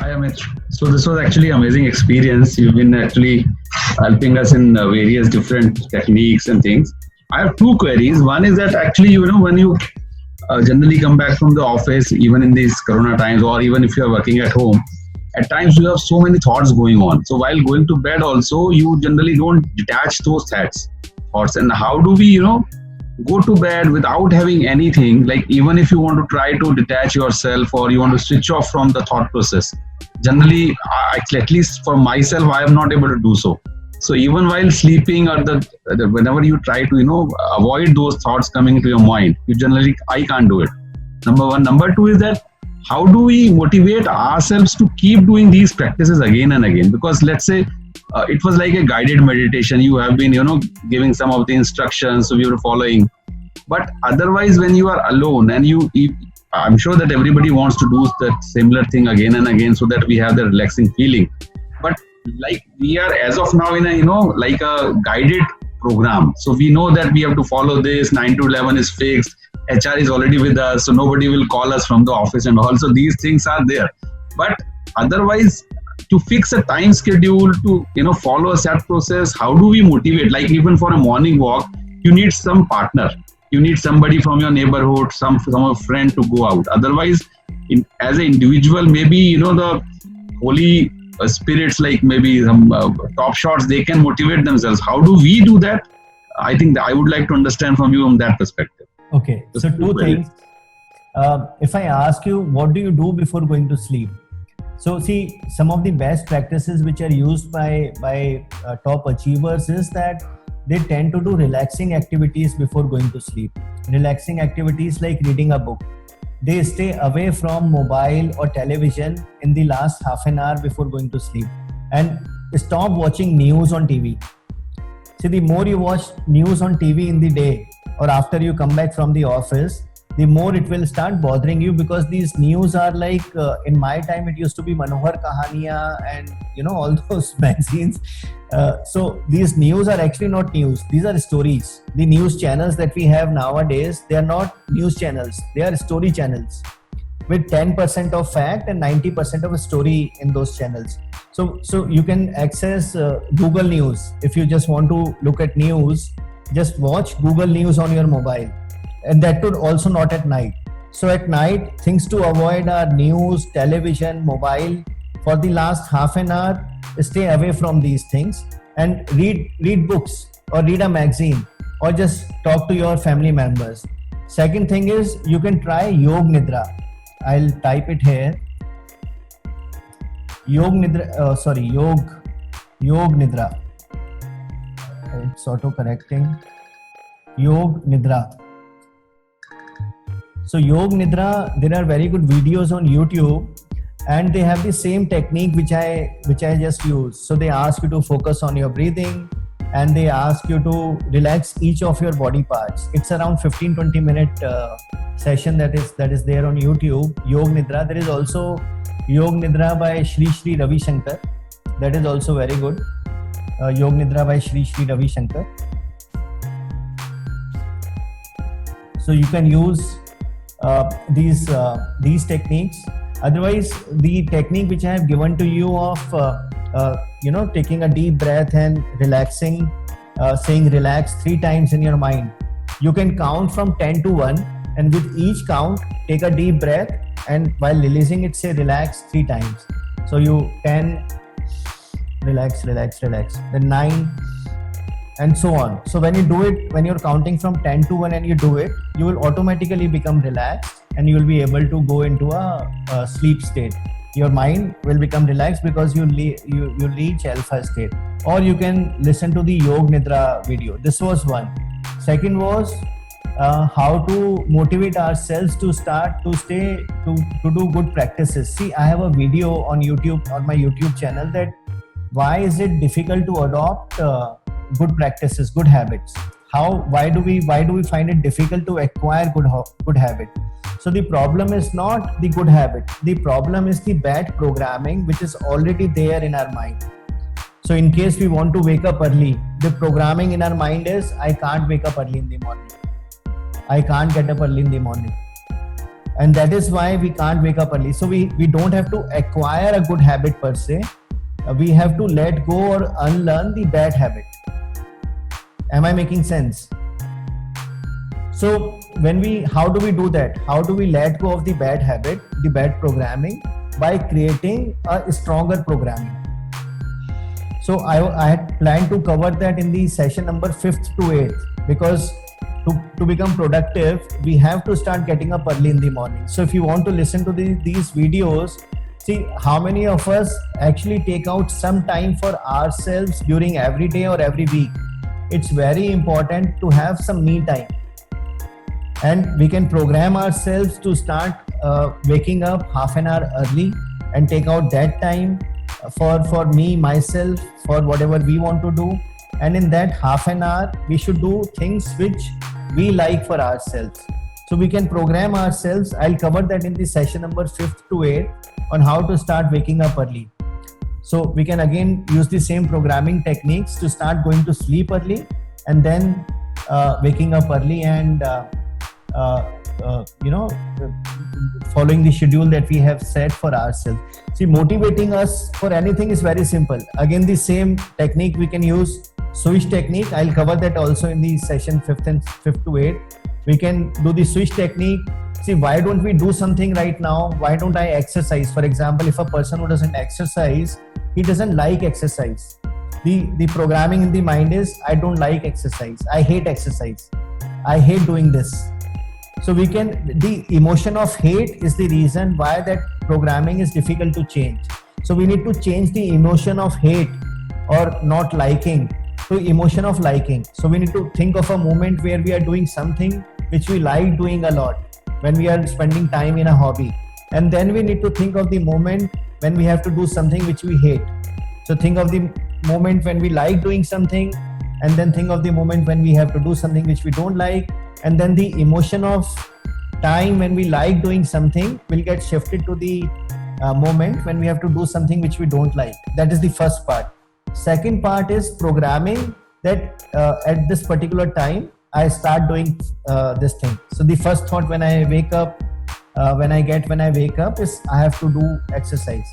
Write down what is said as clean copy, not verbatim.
Hi Amit. So this was actually amazing experience. You've been actually helping us in various different techniques and things. I have two queries. One is that actually, when you generally come back from the office, even in these Corona times, or even if you are working at home, at times you have so many thoughts going on. So while going to bed, also you generally don't detach those thoughts. And how do we, go to bed without having anything, like even if you want to try to detach yourself or you want to switch off from the thought process, generally at least for myself, I am not able to do so. So even while sleeping, or whenever you try to avoid those thoughts coming into your mind, you generally, I can't do it. Number one. Number two is that how do we motivate ourselves to keep doing these practices again and again? Because let's say it was like a guided meditation. You have been, giving some of the instructions, so we were following. But otherwise, when you are alone and I'm sure that everybody wants to do that similar thing again and again, so that we have the relaxing feeling. But like we are as of now in a, like a guided program. So we know that we have to follow this. 9 to 11 is fixed. HR is already with us, so nobody will call us from the office, and also these things are there. But otherwise, to fix a time schedule, to follow a set process, how do we motivate? Like even for a morning walk, you need some partner, you need somebody from your neighborhood, some friend to go out. Otherwise, as an individual, maybe the holy spirits, like maybe some top shots, they can motivate themselves. How do we do that? I think that I would like to understand from you from that perspective. Okay, so two things. If I ask you, what do you do before going to sleep? So see, some of the best practices which are used by top achievers is that they tend to do relaxing activities before going to sleep. Relaxing activities like reading a book. They stay away from mobile or television in the last half an hour before going to sleep, and stop watching news on TV. See, the more you watch news on TV in the day or after you come back from the office, the more it will start bothering you, because these news are like, in my time it used to be Manohar Kahaniya and all those magazines. So these news are actually not news, these are stories. The news channels that we have nowadays, they are not news channels, they are story channels with 10% of fact and 90% of a story in those channels. So you can access Google News. If you just want to look at news, just watch Google News on your mobile. And that would also not at night. So at night, things to avoid are news, television, mobile. For the last half an hour, stay away from these things and read books or read a magazine or just talk to your family members. Second thing is, you can try Yog Nidra. I'll type it here. Yog Nidra. It's auto correcting. Yog Nidra. So Yog Nidra, there are very good videos on YouTube, and they have the same technique which I just used. So they ask you to focus on your breathing, and they ask you to relax each of your body parts. It's around 15-20 minute session that is there on YouTube. Yog Nidra. There is also Yog Nidra by Sri Ravi Shankar. That is also very good. Yog Nidra by Sri Ravi Shankar. So you can use these techniques. Otherwise, the technique which I have given to you of taking a deep breath and relaxing, saying relax 3 times in your mind. You can count from 10 to 1, and with each count, take a deep breath, and while releasing it, say relax 3 times. So you 10, relax, then 9, and so on. So when you do it, when you're counting from 10 to 1 and you do it, you will automatically become relaxed, and you will be able to go into a sleep state. Your mind will become relaxed because you reach alpha state. Or you can listen to the Yog Nidra video. This was one. Second was how to motivate ourselves to do good practices. See, I have a video on YouTube, on my YouTube channel, that why is it difficult to adopt good practices, good habits? Why do we find it difficult to acquire good habit? So the problem is not the good habit. The problem is the bad programming which is already there in our mind. So in case we want to wake up early, the programming in our mind is, I can't wake up early in the morning. I can't get up early in the morning. and that is why we can't wake up early. So we don't have to acquire a good habit per se. We have to let go or unlearn the bad habit. Am I making sense? So how do we do that? How do we let go of the bad habit, the bad programming, by creating a stronger programming? So I had planned to cover that in the session number 5th to 8th, because to become productive, we have to start getting up early in the morning. So if you want to listen to these videos, see how many of us actually take out some time for ourselves during every day or every week. It's very important to have some me time. And we can program ourselves to start waking up half an hour early and take out that time for me, myself, for whatever we want to do. And in that half an hour, we should do things which we like for ourselves. So we can program ourselves. I'll cover that in the session number 5th to 8th on how to start waking up early. So we can again use the same programming techniques to start going to sleep early and then waking up early and following the schedule that we have set for ourselves. See, motivating us for anything is very simple. Again, the same technique we can use, switch technique. I'll cover that also in the session 5th to 8th. We can do the switch technique. See, why don't we do something right now? Why don't I exercise? For example, if a person who doesn't exercise, he doesn't like exercise. The programming in the mind is, I don't like exercise. I hate exercise. I hate doing this. So the emotion of hate is the reason why that programming is difficult to change. So we need to change the emotion of hate or not liking to emotion of liking. So we need to think of a moment where we are doing something which we like doing a lot, when we are spending time in a hobby. And then we need to think of the moment when we have to do something which we hate. So think of the moment when we like doing something, and then think of the moment when we have to do something which we don't like. And then the emotion of time when we like doing something will get shifted to the moment when we have to do something which we don't like. That is the first part. Second part is programming that at this particular time, I start doing this thing. So the first thought when I wake up, when I wake up is I have to do exercise.